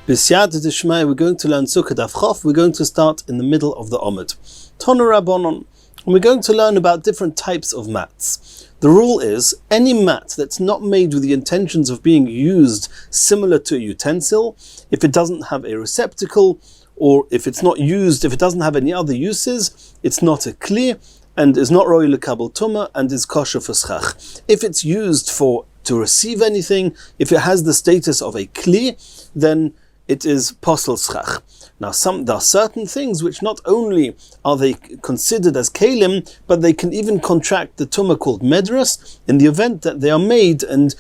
B'siyata d'shmai, we're going to learn sukkah Daf Chof. We're going to start in the middle of the Omid. Tonu Rabbanon. And we're going to learn about different types of mats. The rule is, any mat that's not made with the intentions of being used similar to a utensil, if it doesn't have a receptacle, or if it's not used, if it doesn't have any other uses, it's not a kli, and is not roi lekabel tumah, and is kosher for schach. If it's used to receive anything, if it has the status of a kli, then it is posel schach. Now, there are certain things which not only are they considered as kelim, but they can even contract the tumah called medras in the event that they are made and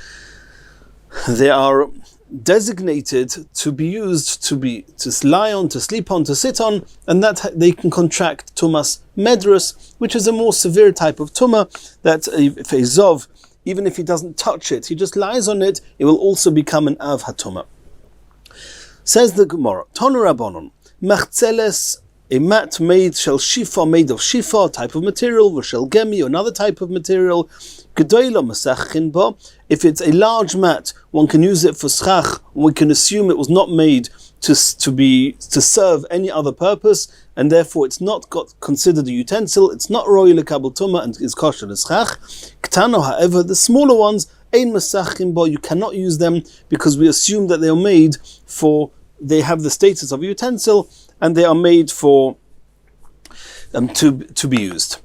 they are designated to be used to lie on, to sleep on, to sit on, and that they can contract tumas medras, which is a more severe type of tumah that if a zov, even if he doesn't touch it, he just lies on it, it will also become an av hatumah. Says the Gemara, Tonu Rabbanon, machzeles, a mat made shel shifa, made of shifa, type of material, v'shel gemi, another type of material, gedoyla masechin ba. If it's a large mat, one can use it for schach. We can assume it was not made to serve any other purpose, and therefore it's not considered a utensil. It's not roi lekabel tumah and is kosher l'schach. Ktano, however, the smaller ones, ein masechin ba, you cannot use them because we assume that they are made they have the status of a utensil and they are made for to be used.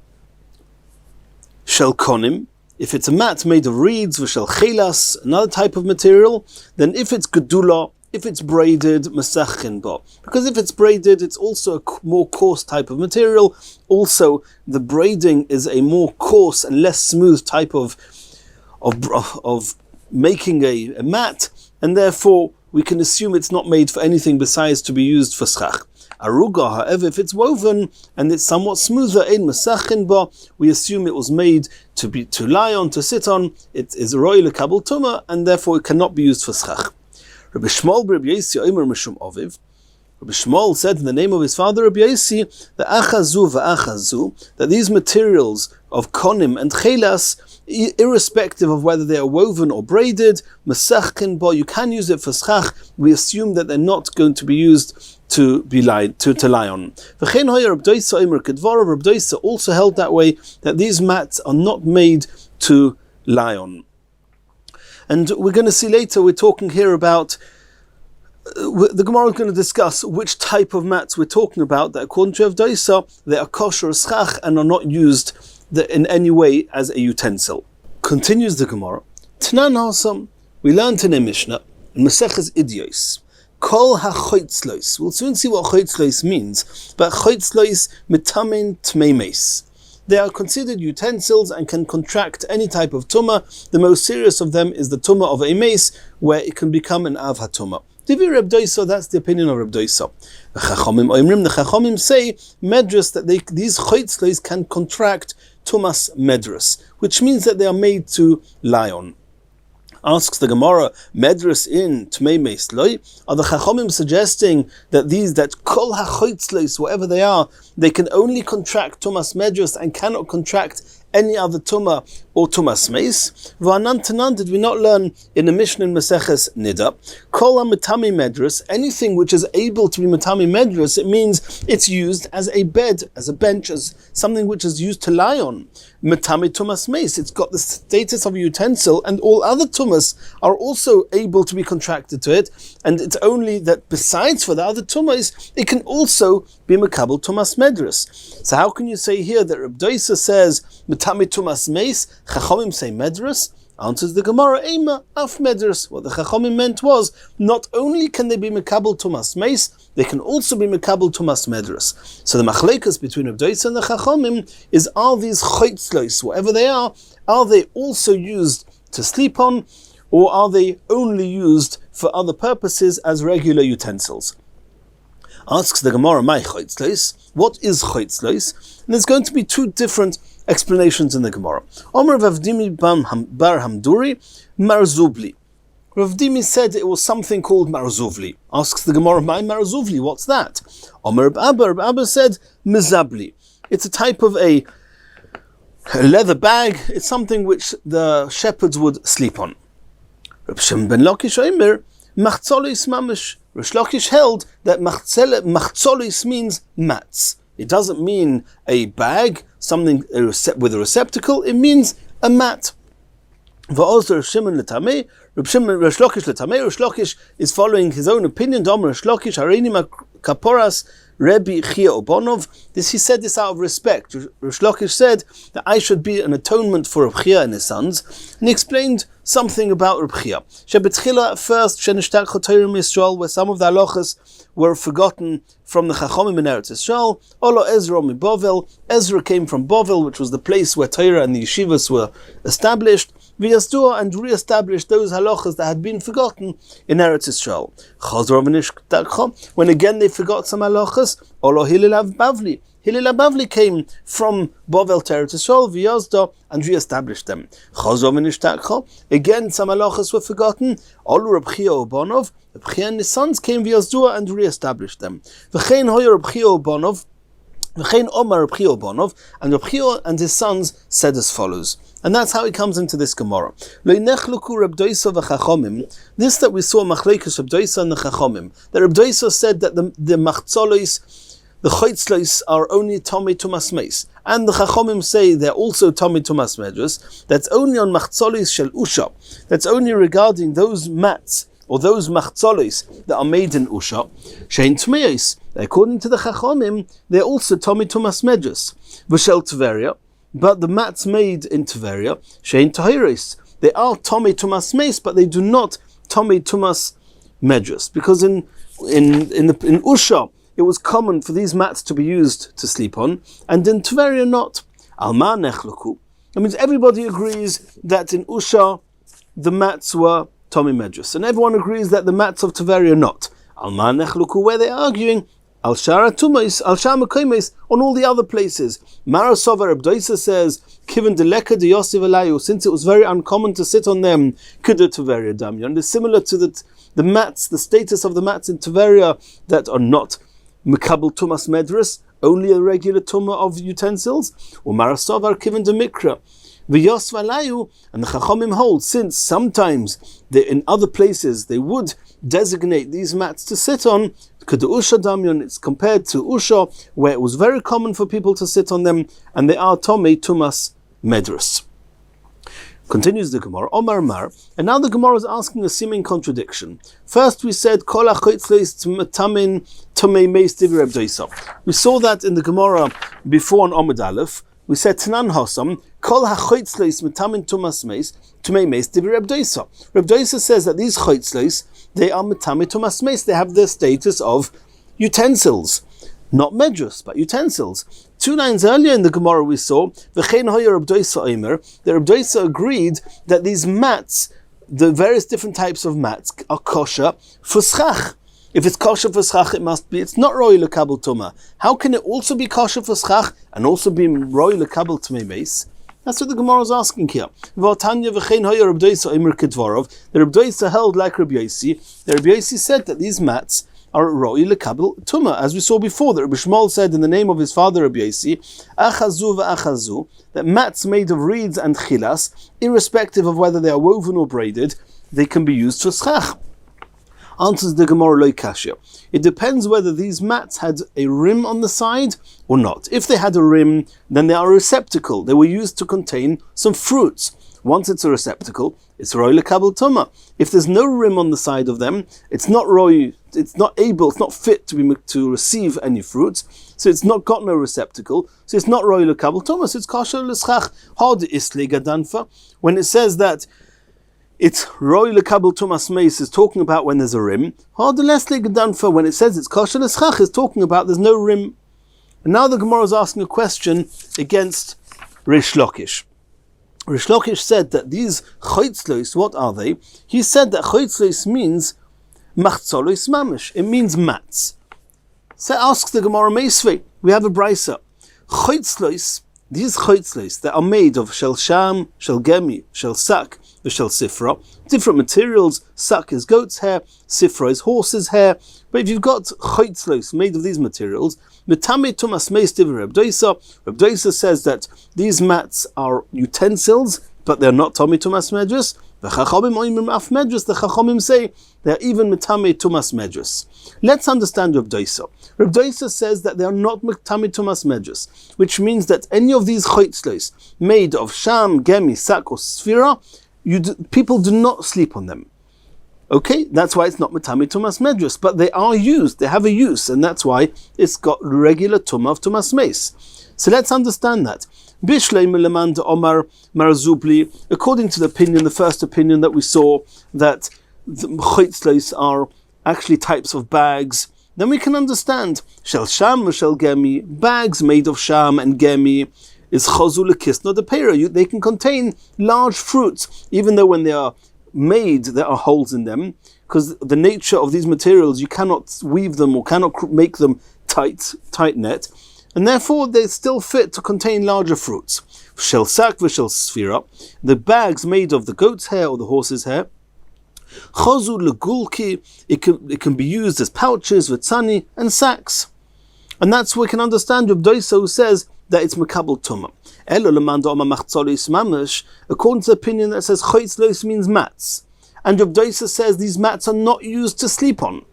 Shel konim, if it's a mat made of reeds, v'shel chelas, another type of material, then if it's gedula, if it's braided, masechin ba. Because if it's braided, it's also a more coarse type of material. Also, the braiding is a more coarse and less smooth type of making a mat, and therefore we can assume it's not made for anything besides to be used for schach. Aruga, however, if it's woven and it's somewhat smoother, ein masechin ba, we assume it was made to lie on, to sit on. It is roi lekabel tumah, and therefore it cannot be used for schach. Rabbi Shmuel Rabbi Yossi Omer Mishum Oviv. Rabbi Shmuel said in the name of his father Rabbi Yossi, the achazu v'achazu, that these materials of konim and chelas, irrespective of whether they are woven or braided, masechin ba, you can use it for schach. We assume that they're not going to be used to lie on. V'chein hoya Rabbi Doisa Omer kedvarav, Rabbi Doisa also held that way, that these mats are not made to lie on. And we're going to see later, we're talking here about, the Gemara is going to discuss which type of mats we're talking about, that according to Rav Doisa, they are kosher schach and are not used in any way as a utensil. Continues the Gemara. Tanan Hasam, we learned in a Mishnah, in Masechet Idios, Kol ha-choitzlois. We'll soon see what choitzlois means, but choitzlois mitamin tmeimes. They are considered utensils and can contract any type of tumah. The most serious of them is the tumah of a mace, where it can become an av hatumah. Divi Reb Doisa, that's the opinion of Reb Doisa. The Chachamim say medras, that these choitzlois can contract tumas medras, which means that they are made to lie on. Asks the Gemara, medras in tmei meis loy? Are the Chachamim suggesting that kol ha-choitzlois, whatever they are, they can only contract tumas medras and cannot contract any other tumah or tumas meis? V'anan tanan, did we not learn in the Mishnah in Maseches Nida? Kol ha-metami medras, anything which is able to be metami medras, it means it's used as a bed, as a bench, as something which is used to lie on. Metami tumas meis, it's got the status of a utensil, and all other tumas are also able to be contracted to it, and it's only that besides for the other tumas, it can also be mekabel tumas medras. So how can you say here that Reb Doisa says metami tumas meis, Chachamim say medras? Answers the Gemara, Eima af medras. What the Chachamim meant was, not only can they be mekabel tumas meis, they can also be mekabel tumas medras. So the machlekas between Reb Doisa and the Chachamim is, are these choitzlois, whatever they are they also used to sleep on, or are they only used for other purposes as regular utensils? Asks the Gemara, my choitzlois, what is choitzlois? And there's going to be two different explanations in the Gemara. Omer Ravdimi bar Hamduri, marzubli. Ravdimi said it was something called marzuvli. Asks the Gemara, my marzuvli, what's that? Omer Abba said, mizabli. It's a type of a leather bag. It's something which the shepherds would sleep on. Reb Shem ben Lakish Omer, Machzolis mamish. Rish Lakish held that machzolis means mats. It doesn't mean a bag, something with a receptacle. It means a mat. Rish Lakish is following his own opinion. Rish Lakish, Hareini Kaporas Rabbi Yitzchok Lobenstein. He said this out of respect. Rish Lakish said that I should be an atonement for Rabbi Yitzchok and his sons, and he explained something about Rabbi Yitzchok. Shebetchila at first, where some of the halachas were forgotten from the Chachomim in Eretz Yisrael. Olo Ezra mi Bovel. Ezra came from Bovel, which was the place where Torah and the yeshivas were established. V'yasdua, and re-established those halachas that had been forgotten in Eretz Yisrael. When again they forgot some halachas, Olo Hillel Bavli. Hillel Bavli came from Bovel to Eretz Yisrael, v'yasda, and re-established them. Again some halachas were forgotten. Olo Rabbi Yitzchok Lobenstein. Rabbi Yitzchok and his sons came v'yasdua and re-established them. V'chein hoyer Rabbi Yitzchok Lobenstein. V'chein Omar Rabbi Yitzchok Lobenstein, and Rabbi Yitzchok and his sons said as follows. And that's how he comes into this Gemara. This that we saw Machlekes Rabbi Doisa and the Chachomim, that Rabbi Doisa said that the machzolos, the choitzlos, are only tomei tumas meis, and the Chachomim say they're also tomei tumas medrus. That's only on machzolos shel usha. That's only regarding those mats or those machzolos that are made in usha. Shein tmeis. According to the Chachomim, they're also tomei tumas medrus. V'shel tveria. But the mats made in Tveria, shein tahiris, they are tomei tumas meis, but they do not tomei tumas medrus, because in Usha it was common for these mats to be used to sleep on, and in Tveria not. Alma nechluku. That means everybody agrees that in Usha the mats were tomei medrus, and everyone agrees that the mats of Tveria not. Alma nechluku, where they're arguing. Al Shara Tumais, Al Shama Kaimes, on all the other places. Marasova Rabbi Doisa says, Kivan Deleka de Yosef Alayu, since it was very uncommon to sit on them, Kuda Tveria Damyan. It's similar to the mats, the status of the mats in Tveria that are not Mekabel Tumas Medrus, only a regular Tumah of utensils, or Marasova Kivan de Mikra. V'yosef Alayu, and the Chachomim hold, since sometimes in other places they would designate these mats to sit on, Usha Damyan, it's compared to Usha, where it was very common for people to sit on them, and they are tomei tumas medrus. Continues the Gemara, Omar Mar, and now the Gemara is asking a seeming contradiction. First we said, Kol ha-choitzlos tamin tomei meis divrei Rabbi Doisa. We saw that in the Gemara before on Amud Aleph. We said, Tanan Hossam, Kol ha-choitzlos metamin tumas meis, tomei meis divrei Rabbi Doisa. Rabbi Doisa says that these choitzlos, they are metamei tumas meis. They have the status of utensils, not medrus, but utensils. 2 lines earlier in the Gemara we saw v'chein hoyer Rabbi Doisa omer. The Rabbi Doisa agreed that these mats, the various different types of mats, are kosher for schach. If it's kosher for schach, it must be. It's not roi lekabel tuma. How can it also be kosher for schach and also be roi lekabel tomei meis? That's what the Gemara is asking here. The Rabbi Doisa held like Rabbi Yossi. The Rabbi Yossi said that these mats are roi lekabel tuma, as we saw before. That Rabbi Shmuel said in the name of his father Rabbi Yossi, achazu v'achazu, that mats made of reeds and chilas, irrespective of whether they are woven or braided, they can be used for schach. Answers the Gemara loy kashya. It depends whether these mats had a rim on the side or not. If they had a rim, then they are a receptacle. They were used to contain some fruits. Once it's a receptacle, it's roi lekabel tuma. If there's no rim on the side of them, it's not roi. It's not fit to receive any fruits. So it's not got no receptacle. So it's not roi lekabel tuma. So it's kosher l'schach. Hod isli gadanfa. When it says that it's roi lekabel tumas meis is talking about when there's a rim. Hard lesli gedanfa, when it says it's kosher l'schach, is talking about there's no rim. And now the Gemara is asking a question against Rish Lakish. Rish Lakish said that these choitzlos, what are they? He said that choitzlos means machzolos mamish. It means mats. So asks the Gemara Meisvei. We have a brisa. Choitzlos, these choitzlos that are made of shel sham, shel gemi, shel sak, shel sifra, different materials. Sak is goat's hair, sifra is horse's hair. But if you've got choitzlos made of these materials, metamei tumas meis divrei Rabbi Doisa. Rabbi Doisa says that these mats are utensils, but they're not tomei tumas medrus. The Chachamim say they are even Metame Tumas Medrus. Let's understand Reb Doisa. Reb Doisa says that they are not Metame Tumas Medrus, which means that any of these choitzlos made of sham, gemi, sak, or sfira, people do not sleep on them. Okay, that's why it's not Metame Tumas Medrus, but they are used, they have a use, and that's why it's got regular Tumah of Tumas Meis. So let's understand that. According to the opinion, the first opinion that we saw, that the choitzlos are actually types of bags, then we can understand shel sham v'shel gemi, bags made of sham and gemi, is chazu lekisna de pera. They can contain large fruits, even though when they are made there are holes in them, because the nature of these materials, you cannot weave them or cannot make them tight net, and therefore they still fit to contain larger fruits. Shel sak v'shel sfira, the bags made of the goat's hair or the horse's hair, chazu legulki, it can be used as pouches, v'tzani, and sacks. And that's where we can understand Reb Doisa, who says that it's makabel tumah. According to the opinion that says choitzlos means mats, and Reb Doisa says these mats are not used to sleep on,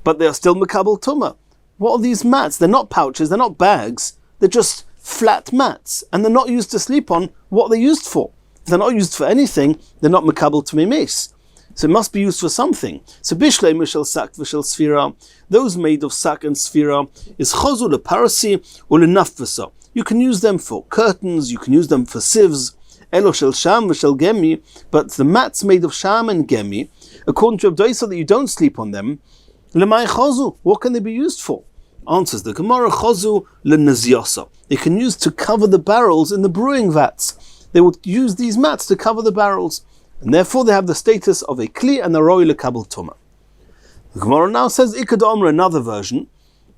but they are still makabel tumah. What are these mats? They're not pouches, they're not bags, they're just flat mats, and they're not used to sleep on. What are they used for? If they're not used for anything, they're not makabel tumah meis. So it must be used for something. So bishlei mishel sak v'shel sfira, those made of sak and sfira, is chozu leparasi or lenafvasa. You can use them for curtains, you can use them for sieves. Elo shel sham v'shel gemi, but the mats made of sham and gemi, according to Reb Doisa, that you don't sleep on them, lemay chozu, what can they be used for? Answers the Gemara, chozu lenaziasa. They can use to cover the barrels in the brewing vats. They would use these mats to cover the barrels, and therefore they have the status of a kli and a roi lekabel tumah. The Gemara now says ikad omra, another version,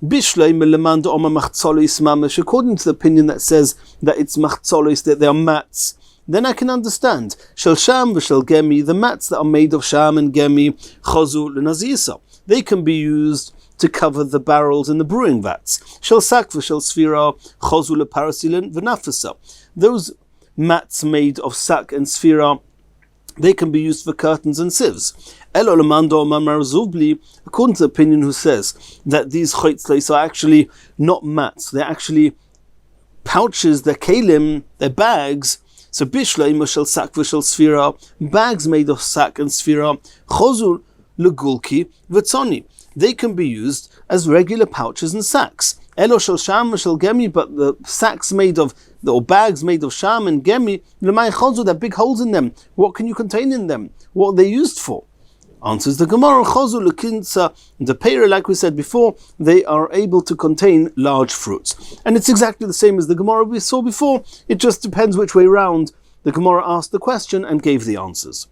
bishlei meleman de omar machzolis mamish, according to the opinion that says that it's machzolis, that they are mats. Then I can understand shel sham v'shel gemi, the mats that are made of sham and gemi, chozu lenazisa. They can be used to cover the barrels in the brewing vats. Shel sak v'shel sfira, chozu leparasilin v'nafasa. Those mats made of sak and sfira, they can be used for curtains and sieves. According to the opinion who says that these choitzlos are actually not mats, they're actually pouches, they're kelim, they're bags. So bishlei mishel sak v'shel sfira, bags made of sak and sfira, chozu legulki v'tzoni. They can be used as regular pouches and sacks. Elo shel sham v'shel gemi, but the sacks made of, or bags made of sham and gemi, lemay chozu, there are big holes in them. What can you contain in them? What are they used for? Answers the Gemara, chozu lekinsa, the pera, like we said before, they are able to contain large fruits. And it's exactly the same as the Gemara we saw before, it just depends which way round the Gemara asked the question and gave the answers.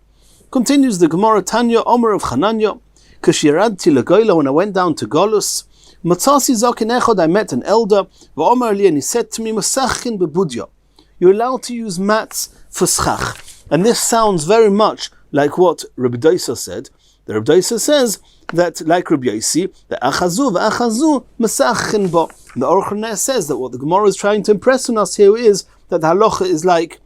Continues the Gemara, Tanya, Omer of Chananya, Kashiradti legoila, when I went down to Golus, Matzasi zaken echad, I met an elder, v'omar li, and he said to me, Masachin bebudya, you're allowed to use mats for schach. And this sounds very much like what Rabbi Doisa said. The Rabbi Doisa says that, like Rabbi Yossi, the achazu v'achazu masachin bo. The Aruch HaNer says that what the Gemara is trying to impress on us here is that the halacha is like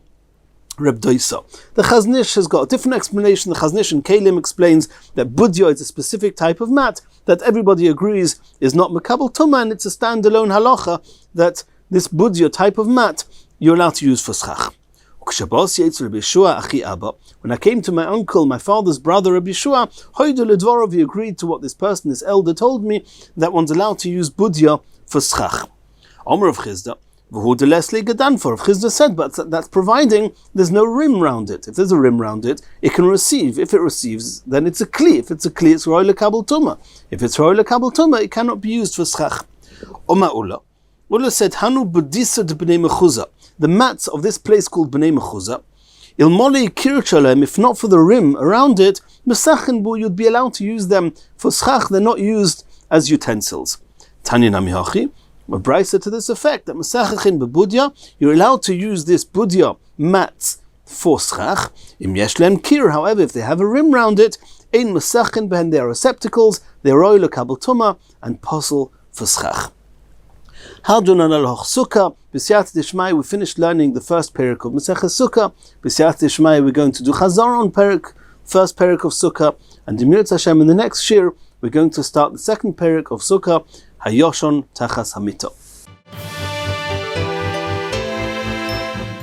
Rabbi Doisa. The Chaznish has got a different explanation. The Chaznish in Kalim explains that budya is a specific type of mat that everybody agrees is not makabel tumah, and it's a standalone halacha that this budya type of mat you're allowed to use for schach. When I came to my uncle, my father's brother, Rabbi Yeshua, he agreed to what this person, this elder, told me, that one's allowed to use budya for schach. Omer of Chizda, Rav Chizda said, but that's providing there's no rim round it. If there's a rim round it, it can receive. If it receives, then it's a kli. If it's a kli, it's roi lekabel tumah. If it's roi lekabel tumah, it cannot be used for schach. Oma Ula. Ula said, Hanu budisa de b'nei mechuzah. The mats of this place called b'nei mechuzah, ilmoli kirchalem, if not for the rim around it, mesachin bu, you'd be allowed to use them for schach. They're not used as utensils. Tanya namihachi. A brisa to this effect, that masachin bebudya, you're allowed to use this budya mats for schach. Im yeshlem kir, however, if they have a rim round it, ein masachin behen, they are receptacles, they're roi lekabel tumah and posel for schach. Haldunan al sukkah. B'siyat Dishmai, we finished learning the first parak of Masechet sukkah. B'siyat Dishmai, we're going to do Chazar on first parak of sukkah. And Dimirat Hashem, in the next shiur, we're going to start the second parak of sukkah, Hayoshon Tachas Hamito.